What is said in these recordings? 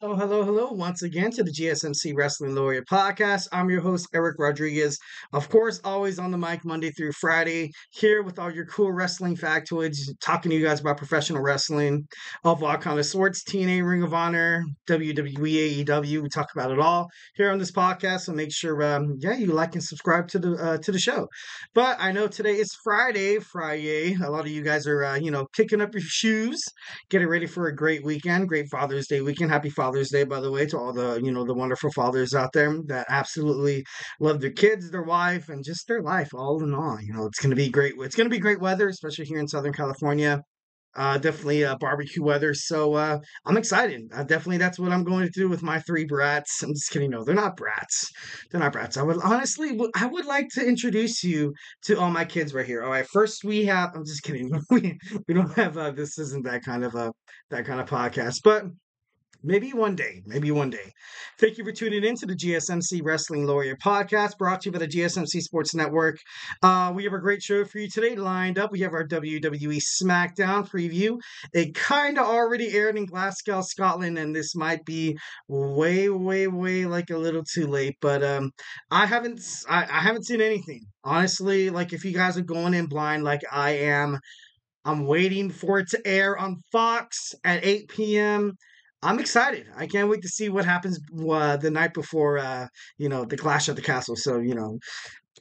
Oh, hello, once again to the GSMC Wrestling Laureate podcast. I'm your host, Eric Rodriguez. Of course, always on the mic Monday through Friday, here with all your cool wrestling factoids, talking to you guys about professional wrestling of all kind of sorts, TNA, Ring of Honor, WWE, AEW. We talk about it all here on this podcast. So make sure, you like and subscribe to the show. But I know today is Friday. A lot of you guys are, kicking up your shoes, getting ready for a great weekend, great Father's Day weekend. Happy Father's Day, by the way, to all the wonderful fathers out there that absolutely love their kids, their wife, and just their life all in all. It's going to be great. It's going to be great weather, especially here in Southern California. Definitely barbecue weather. So I'm excited. Definitely that's what I'm going to do with my three brats. I'm just kidding. No, they're not brats. They're not brats. I would like to introduce you to all my kids right here. All right. First we have, I'm just kidding. We don't have, this isn't that kind of podcast, but maybe one day. Maybe one day. Thank you for tuning in to the GSMC Wrestling Laureate podcast brought to you by the GSMC Sports Network. We have a great show for you today lined up. We have our WWE Smackdown preview. It kind of already aired in Glasgow, Scotland, and this might be way like a little too late. But I haven't seen anything. Honestly, like if you guys are going in blind like I am, I'm waiting for it to air on Fox at 8 p.m. I'm excited. I can't wait to see what happens the night before, the Clash at the Castle. So,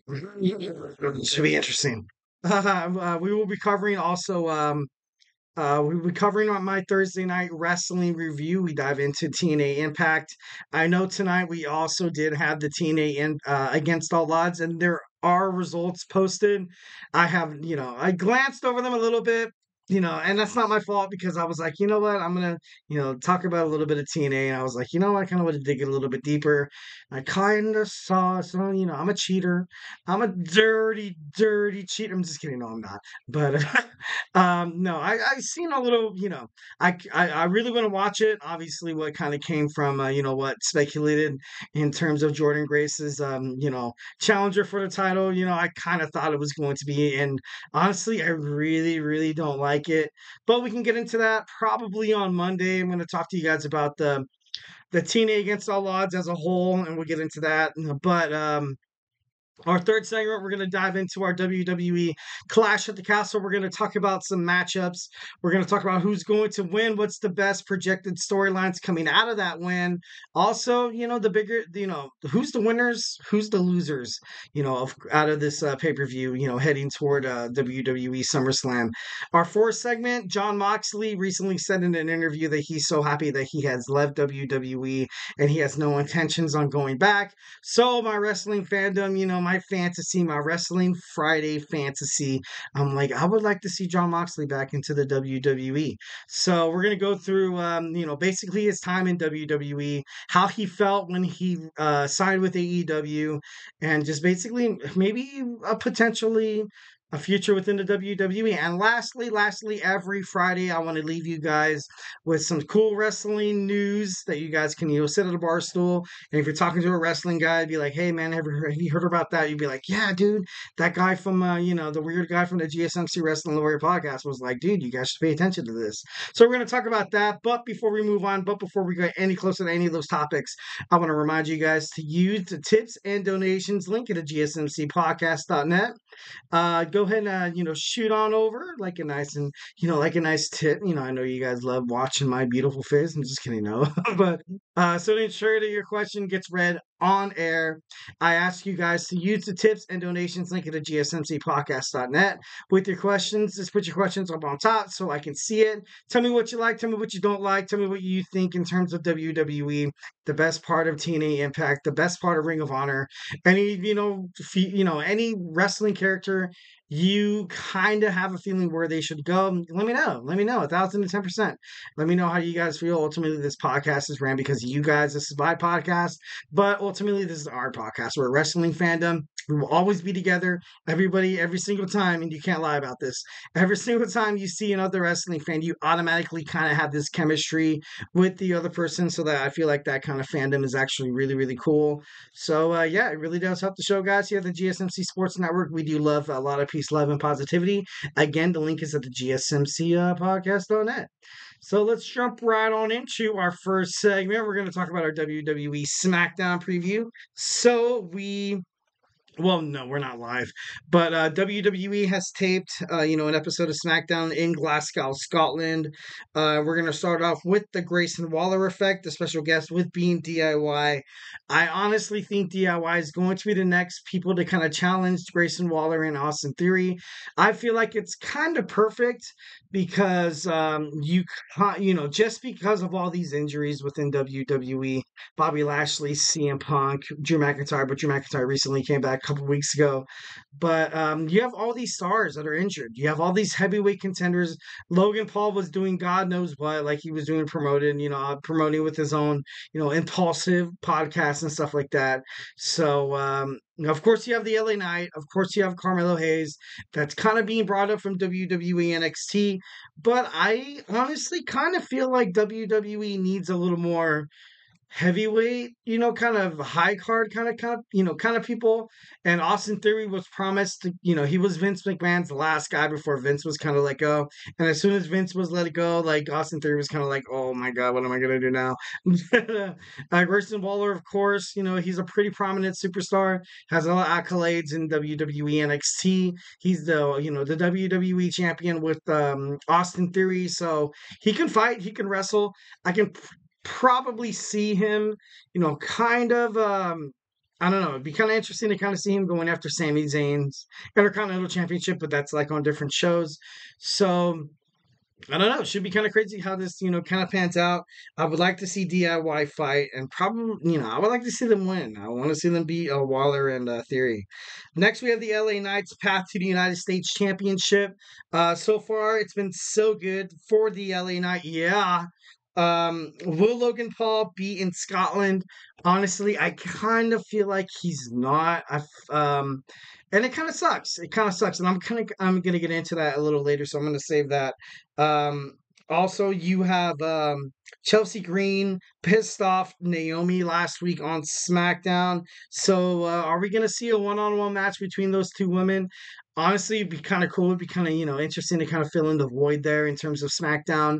it should be interesting. We will be covering also. We'll be covering on my Thursday night wrestling review. We dive into TNA Impact. I know tonight we also did have the Against All Odds, and there are results posted. I glanced over them a little bit. And that's not my fault because I was like, you know what, I'm gonna, talk about a little bit of TNA, and I was like, I kind of want to dig it a little bit deeper. I kind of saw, so I'm a cheater. I'm a dirty cheater. I'm just kidding. No, I'm not. But no, I seen a little. I really want to watch it. Obviously, what kind of came from, what speculated in terms of Jordan Grace's, challenger for the title. I kind of thought it was going to be, and honestly, I really don't like it. But we can get into that probably on Monday. I'm going to talk to you guys about the TNA Against All Odds as a whole, and we'll get into that. But our third segment, we're going to dive into our WWE Clash at the Castle. We're going to talk about some matchups. We're going to talk about who's going to win, what's the best projected storylines coming out of that win. Also, who's the winners, who's the losers, out of this pay-per-view, heading toward WWE SummerSlam. Our fourth segment, Jon Moxley recently said in an interview that he's so happy that he has left WWE and he has no intentions on going back. So my wrestling fandom, my fantasy, my Wrestling Friday fantasy, I'm like, I would like to see Jon Moxley back into the WWE. So we're going to go through, basically his time in WWE, how he felt when he signed with AEW, and just basically maybe potentially a future within the WWE. And lastly, every Friday, I want to leave you guys with some cool wrestling news that you guys can, sit at a bar stool. And if you're talking to a wrestling guy, be like, hey, man, have you heard about that? You'd be like, yeah, dude, that guy from, the weird guy from the GSMC Wrestling Laureate podcast was like, dude, you guys should pay attention to this. So we're going to talk about that. But before we move on, before we get any closer to any of those topics, I want to remind you guys to use the tips and donations link at the GSMCpodcast.net. Go ahead and shoot on over like a nice tip. I know you guys love watching my beautiful face. I'm just kidding, no. But so to ensure that your question gets read on air, I ask you guys to use the tips and donations link at the GSMCpodcast.net with your questions. Just put your questions up on top so I can see it. Tell me what you like. Tell me what you don't like. Tell me what you think in terms of WWE, the best part of TNA Impact, the best part of Ring of Honor, any wrestling character you kind of have a feeling where they should go. Let me know 1,010%. Let me know how you guys feel. Ultimately, this podcast is ran because you guys. This is my podcast, but ultimately this is our podcast. We're a wrestling fandom. We will always be together, everybody, every single time, and you can't lie about this. Every single time you see another wrestling fan, you automatically kind of have this chemistry with the other person, so that I feel like that kind of fandom is actually really cool. So it really does help the show, guys. Here at the GSMC Sports Network, we do love a lot of peace, love, and positivity. Again, the link is at the GSMC podcast.net. So let's jump right on into our first segment. We're going to talk about our WWE Smackdown preview. Well, no, we're not live, but WWE has taped, an episode of SmackDown in Glasgow, Scotland. We're gonna start off with the Grayson Waller effect, the special guest with being D.I.Y. I honestly think D.I.Y is going to be the next people to kind of challenge Grayson Waller and Austin Theory. I feel like it's kind of perfect because just because of all these injuries within WWE, Bobby Lashley, CM Punk, Drew McIntyre, but Drew McIntyre recently came back a couple weeks ago. But you have all these stars that are injured. You have all these heavyweight contenders. Logan Paul was doing God knows what, like he was doing promoting with his own, impulsive podcasts and stuff like that. So, of course, you have the LA Knight. Of course, you have Carmelo Hayes. That's kind of being brought up from WWE NXT. But I honestly kind of feel like WWE needs a little more heavyweight, kind of high card kind of people. And Austin Theory was promised to, he was Vince McMahon's last guy before Vince was kind of let go. And as soon as Vince was let go, like Austin Theory was kind of like, oh my God, what am I gonna do now? Grayson Waller, of course, he's a pretty prominent superstar, has a lot of accolades in WWE NXT. He's the WWE champion with Austin Theory, so he can fight, he can wrestle. I can probably see him, kind of. I don't know. It'd be kind of interesting to kind of see him going after Sami Zayn's Intercontinental Championship, but that's like on different shows. So I don't know. It should be kind of crazy how this, kind of pans out. I would like to see D.I.Y fight, and probably, I would like to see them win. I want to see them beat Waller and Theory. Next, we have the LA Knights' path to the United States Championship. So far, it's been so good for the LA Knight. Yeah. Will Logan Paul be in Scotland? Honestly, I kind of feel like he's not. And it kind of sucks. It kind of sucks, and I'm gonna get into that a little later, so I'm gonna save that. Um, Also, you have Chelsea Green pissed off Naomi last week on SmackDown. So, are we gonna see a one-on-one match between those two women? Honestly, it'd be kind of cool. It'd be kind of, interesting to kind of fill in the void there in terms of SmackDown,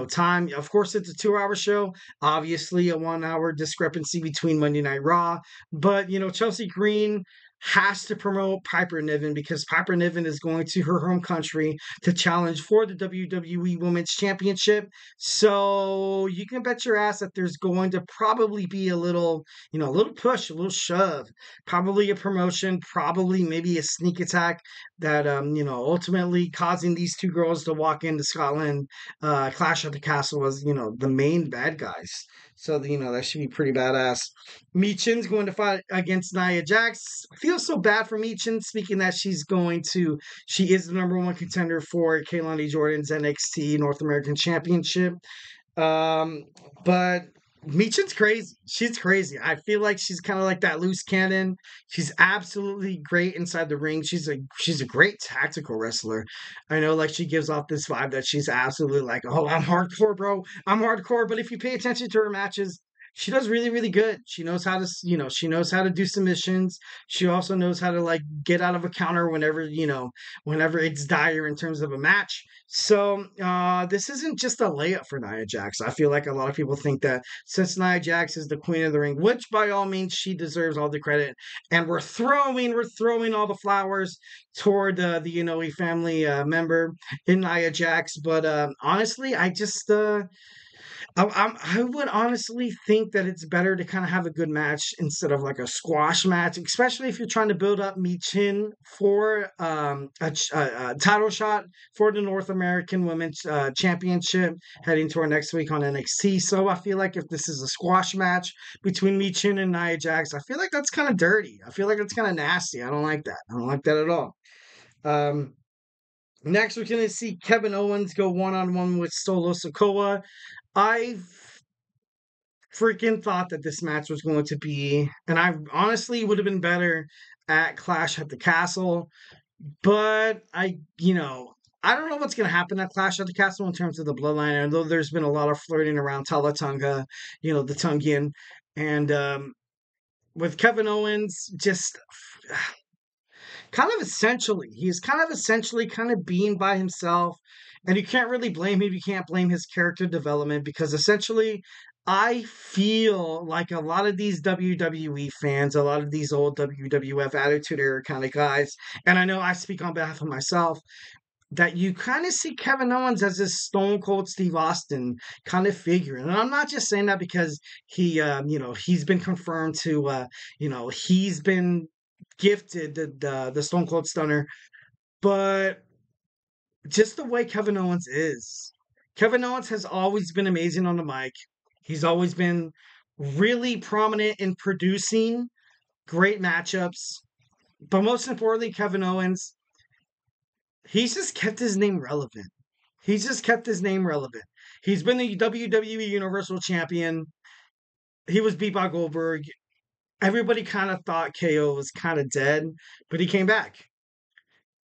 time. Of course, it's a 2-hour show. Obviously, a 1-hour discrepancy between Monday Night Raw. But, Chelsea Green has to promote Piper Niven because Piper Niven is going to her home country to challenge for the WWE Women's Championship. So you can bet your ass that there's going to probably be a little push, a little shove, probably a promotion, probably maybe a sneak attack that ultimately causing these two girls to walk into Scotland. Clash at the Castle was the main bad guys. So that should be pretty badass. Michin's going to fight against Nia Jax. I feel so bad for Michin, speaking that she is the number one contender for Kaylani Jordan's NXT North American Championship. But Michin's crazy. She's crazy. I feel like she's kind of like that loose cannon. She's absolutely great inside the ring. She's a great tactical wrestler. I know, like she gives off this vibe that she's absolutely like, oh, I'm hardcore, bro. I'm hardcore. But if you pay attention to her matches, she does really, really good. She knows how to, she knows how to do submissions. She also knows how to like get out of a counter whenever it's dire in terms of a match. So this isn't just a layup for Nia Jax. I feel like a lot of people think that since Nia Jax is the queen of the ring, which by all means she deserves all the credit, and we're throwing all the flowers toward the Inoue family member in Nia Jax. But honestly, I would honestly think that it's better to kind of have a good match instead of like a squash match, especially if you're trying to build up Michin for a title shot for the North American Women's Championship heading to our next week on NXT. So I feel like if this is a squash match between Michin and Nia Jax, I feel like that's kind of dirty. I feel like that's kind of nasty. I don't like that. I don't like that at all. Next, we're going to see Kevin Owens go one-on-one with Solo Sikoa. I freaking thought that this match was going to be, and I honestly would have been better at Clash at the Castle, but I don't know what's going to happen at Clash at the Castle in terms of the bloodline, although there's been a lot of flirting around Talatunga, the Tungian, and with Kevin Owens just he's kind of essentially kind of being by himself And you can't really blame him. You can't blame his character development because essentially, I feel like a lot of these WWE fans, a lot of these old WWF Attitude Era kind of guys, and I know I speak on behalf of myself, that you kind of see Kevin Owens as this Stone Cold Steve Austin kind of figure. And I'm not just saying that because he's been confirmed to, he's been gifted the Stone Cold Stunner, but just the way Kevin Owens is. Kevin Owens has always been amazing on the mic. He's always been really prominent in producing great matchups. But most importantly, Kevin Owens, he's just kept his name relevant. He's just kept his name relevant. He's been the WWE Universal Champion. He was beat by Goldberg. Everybody kind of thought KO was kind of dead, but he came back.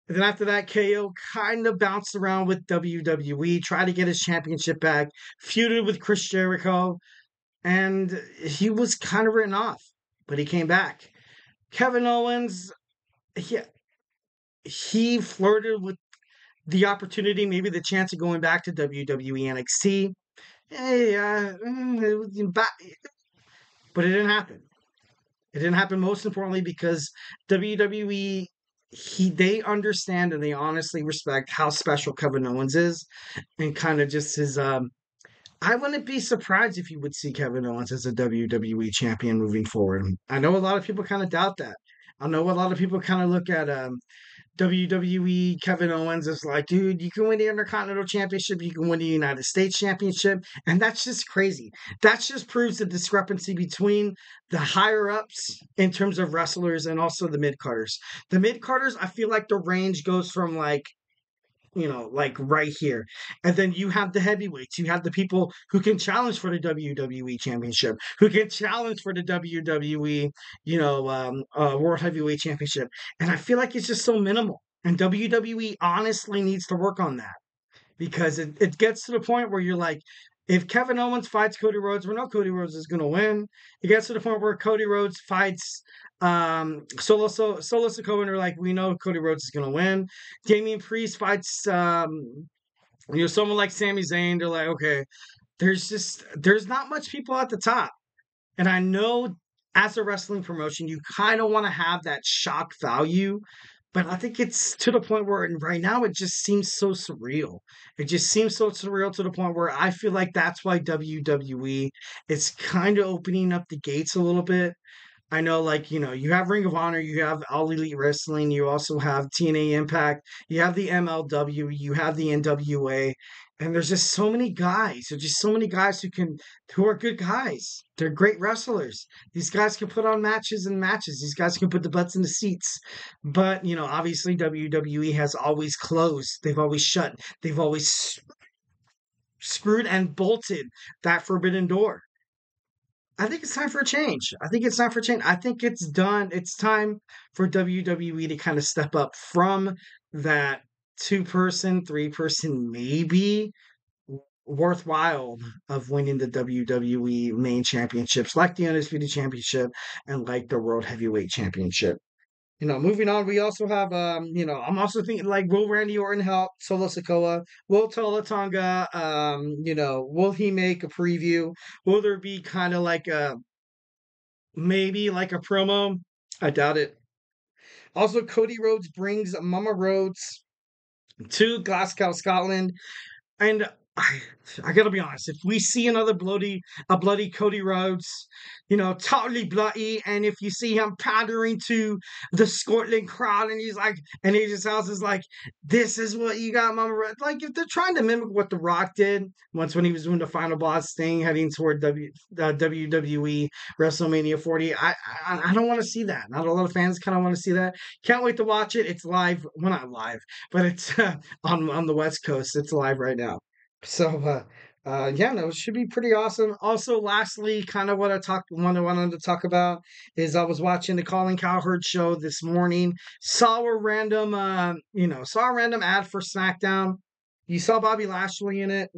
And then after that, KO kind of bounced around with WWE, tried to get his championship back, feuded with Chris Jericho, and he was kind of written off, but he came back. Kevin Owens, he flirted with the opportunity, maybe the chance of going back to WWE NXT. But it didn't happen. It didn't happen most importantly because WWE, they understand and they honestly respect how special Kevin Owens is and kind of just his I wouldn't be surprised if you would see Kevin Owens as a WWE champion moving forward. I know a lot of people kind of doubt that. I know a lot of people kind of look at WWE Kevin Owens is like, dude, you can win the Intercontinental Championship, you can win the United States Championship, and that's just crazy. That just proves the discrepancy between the higher ups in terms of wrestlers and also the mid carders. The mid carders, I feel like the range goes from like right here. And then you have the heavyweights. You have the people who can challenge for the WWE Championship, who can challenge for the WWE, World Heavyweight Championship. And I feel like it's just so minimal. And WWE honestly needs to work on that because it gets to the point where you're like, if Kevin Owens fights Cody Rhodes, we know Cody Rhodes is going to win. It gets to the point where Cody Rhodes fights Solo Sikoa, and they're like, we know Cody Rhodes is going to win. Damian Priest fights, someone like Sami Zayn. They're like, okay, there's not much people at the top. And I know as a wrestling promotion, you kind of want to have that shock value. But I think it's to the point where right now it just seems so surreal. It just seems so surreal to the point where I feel like that's why WWE is kind of opening up the gates a little bit. I know, you have Ring of Honor, you have All Elite Wrestling, you also have TNA Impact, you have the MLW, you have the NWA, and there's just so many guys. There's just so many guys who are good guys. They're great wrestlers. These guys can put on matches and matches. These guys can put the butts in the seats. But, obviously WWE has always closed. They've always shut. They've always screwed and bolted that forbidden door. I think it's time for a change. I think it's time for change. I think it's done. It's time for WWE to kind of step up from that 2-person, 3-person, maybe worthwhile of winning the WWE main championships, like the Undisputed Championship and like the World Heavyweight Championship. Moving on, we also have, I'm also thinking like, will Randy Orton help Solo Sikoa? Will Tola Tonga, will he make a preview? Will there be kind of like maybe like a promo? I doubt it. Also, Cody Rhodes brings Mama Rhodes to Glasgow, Scotland. And I gotta be honest, if we see another bloody Cody Rhodes, totally bloody, and if you see him pandering to the Scotland crowd and he's like, and AJ's house is like, this is what you got, Mama Rhodes. Like, if they're trying to mimic what The Rock did once when he was doing the final boss thing, heading toward WWE WrestleMania 40, I don't want to see that. Not a lot of fans kind of want to see that. Can't wait to watch it. It's live. Well, not live, but it's on the West Coast. It's live right now. So, it should be pretty awesome. Also, lastly, kind of what I wanted to talk about is I was watching the Colin Cowherd show this morning. Saw a random ad for SmackDown. You saw Bobby Lashley in it.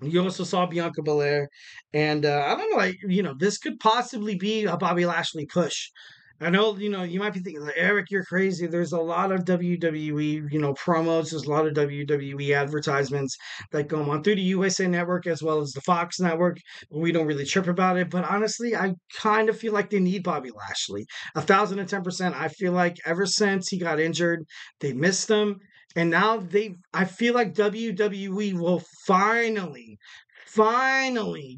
You also saw Bianca Belair, and I don't know, this could possibly be a Bobby Lashley push. I know, you might be thinking, like, Eric, you're crazy. There's a lot of WWE, promos. There's a lot of WWE advertisements that go on through the USA Network as well as the Fox Network. We don't really trip about it. But honestly, I kind of feel like they need Bobby Lashley. 1,010%. I feel like ever since he got injured, they missed him. And now I feel like WWE will finally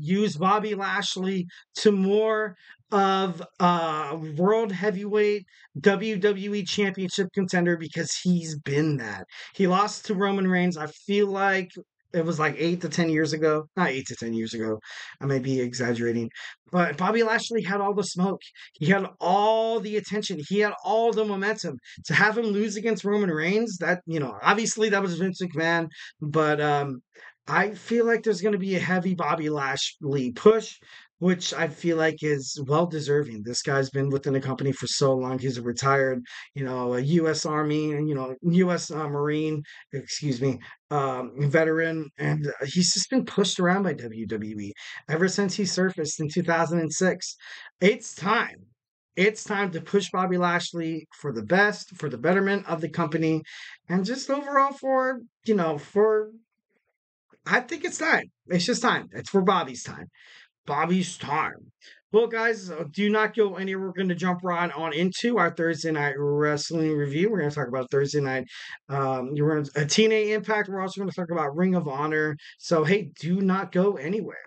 use Bobby Lashley to more of world heavyweight WWE championship contender because he's been that. He lost to Roman Reigns. I feel like it was like 8 to 10 years ago. Not 8 to 10 years ago. I may be exaggerating. But Bobby Lashley had all the smoke. He had all the attention. He had all the momentum. To have him lose against Roman Reigns, that, obviously that was Vince McMahon, but I feel like there's going to be a heavy Bobby Lashley push, which I feel like is well deserving. This guy's been within the company for so long. He's a retired, a U.S. Army and U.S. Marine, excuse me, veteran, and he's just been pushed around by WWE ever since he surfaced in 2006. It's time. It's time to push Bobby Lashley for the best, for the betterment of the company, and just overall for I think it's time. It's just time. It's for Bobby's time. Bobby's time. Well, guys, do not go anywhere. We're going to jump right on into our Thursday night wrestling review. We're going to talk about Thursday night. You're going to TNA Impact. We're also going to talk about Ring of Honor. So, hey, do not go anywhere.